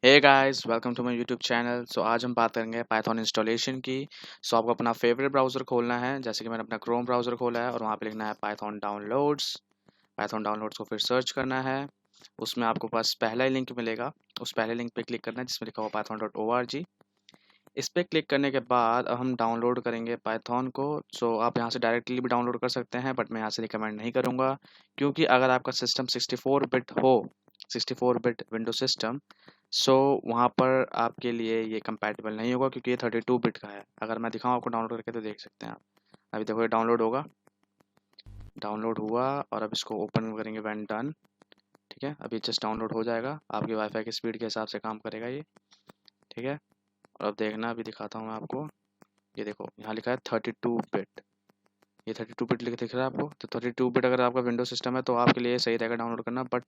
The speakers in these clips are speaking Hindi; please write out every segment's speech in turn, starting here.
Hey guys, welcome to my YouTube channel. आज हम बात करेंगे पाइथन इंस्टॉलेशन की। आपको अपना फेवरेट ब्राउज़र खोलना है, जैसे कि मैंने अपना क्रोम ब्राउज़र खोला है और वहाँ पे लिखना है पाइथन डाउनलोड्स। पाइथन डाउनलोड्स को फिर सर्च करना है। उसमें आपको पास पहला ही लिंक मिलेगा। उस पहले लिंक पे क्लिक करना है जिसमें लिखा हुआ python.org। इस पे क्लिक करने के बाद अब हम डाउनलोड करेंगे पाइथन को। आप यहाँ से डायरेक्टली भी डाउनलोड कर सकते हैं, बट मैं यहाँ से रिकमेंड नहीं करूँगा, क्योंकि अगर आपका सिस्टम 64 बिट हो, 64 बिट विंडो सिस्टम, वहाँ पर आपके लिए ये कंपैटिबल नहीं होगा, क्योंकि ये 32 बिट का है। अगर मैं दिखाऊँ आपको डाउनलोड करके तो देख सकते हैं आप। अभी देखो ये डाउनलोड होगा, डाउनलोड हुआ और अब इसको ओपन करेंगे व्हेन डन। ठीक है, अभी जस्ट डाउनलोड हो जाएगा। आपके वाईफाई की स्पीड के हिसाब से काम करेगा ये। ठीक है, और अब देखना, अभी दिखाता हूँ मैं आपको। ये देखो यहाँ लिखा है 32 बिट। ये 32 बिट लिख दिख रहा है आपको। तो 32 बिट अगर आपका विंडो सिस्टम है तो आपके लिए सही रहेगा डाउनलोड करना। बट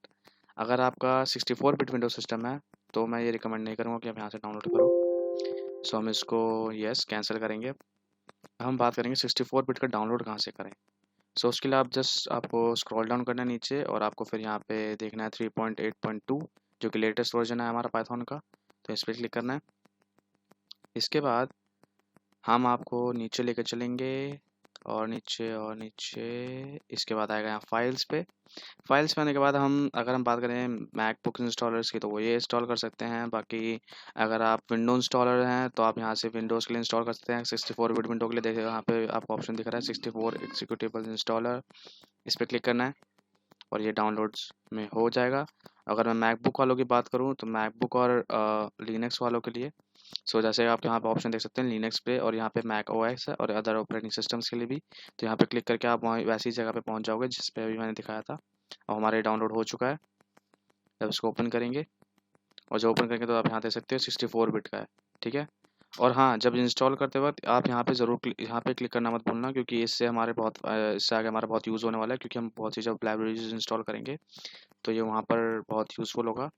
अगर आपका 64 बिट विंडो सिस्टम है तो मैं ये रिकमेंड नहीं करूँगा कि आप यहाँ से डाउनलोड करो। हम इसको यस कैंसिल करेंगे। हम बात करेंगे 64 बिट का डाउनलोड कहाँ से करें। उसके लिए आपको स्क्रॉल डाउन करना है नीचे, और आपको फिर यहाँ पे देखना है 3.8.2, जो कि लेटेस्ट वर्जन है हमारा पाइथन का। तो इस पर क्लिक करना है। इसके बाद हम आपको नीचे लेकर चलेंगे, और नीचे इसके बाद आएगा यहाँ फाइल्स पे। फाइल्स पे आने के बाद अगर हम बात करें मैकबुक इंस्टॉलर्स की, तो वो ये इंस्टॉल कर सकते हैं। बाकी अगर आप विंडो इंस्टॉलर हैं तो आप यहाँ से विंडोज़ के लिए इंस्टॉल कर सकते हैं। 64 बिट विंडो के लिए देखिए यहाँ पे आपको ऑप्शन दिख रहा है 64 एग्जीक्यूटेबल इंस्टॉलर। इस पर क्लिक करना है और ये डाउनलोड्स में हो जाएगा। अगर मैं मैकबुक वालों की बात करूँ तो मैकबुक और लिनक्स वालों के लिए, जैसे आप यहाँ पे ऑप्शन देख सकते हैं लिनक्स पे, और यहाँ पे मैक ओएस है, और अदर ऑपरेटिंग सिस्टम्स के लिए भी। तो यहाँ पे क्लिक करके आप वहाँ वैसी जगह पे पहुँच जाओगे जिस पे अभी मैंने दिखाया था, और हमारे डाउनलोड हो चुका है। जब इसको ओपन करेंगे, और जब ओपन करेंगे तो आप यहाँ देख सकते हो 64 बिट का है। ठीक है, और हाँ, जब इंस्टॉल करते वक्त आप यहाँ पे ज़रूर यहाँ पे क्लिक करना मत भूलना, क्योंकि इससे आगे हमारा बहुत यूज़ होने वाला है, क्योंकि हम बहुत सी जब लाइब्रेरीज इंस्टॉल करेंगे तो ये वहाँ पर बहुत यूज़फुल होगा।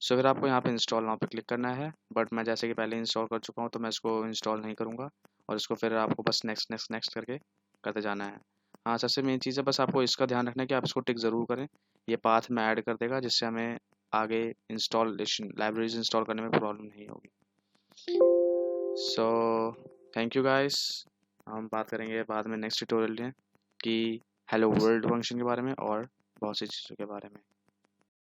फिर आपको यहाँ पे इंस्टॉल नाउ पे क्लिक करना है। बट मैं जैसे कि पहले इंस्टॉल कर चुका हूँ तो मैं इसको इंस्टॉल नहीं करूँगा, और इसको फिर आपको बस नेक्स्ट नेक्स्ट नेक्स्ट करके करते जाना है। हाँ, सबसे मेन चीज़ है, बस आपको इसका ध्यान रखना है कि आप इसको टिक ज़रूर करें। ये पाथ में ऐड कर देगा, जिससे हमें आगे इंस्टॉलेशन लाइब्रेरीज इंस्टॉल करने में प्रॉब्लम नहीं होगी। So thank you guys. हम बात करेंगे बाद में नेक्स्ट ट्यूटोरियल में कि हेलो वर्ल्ड फंक्शन के बारे में और बहुत सी चीज़ों के बारे में।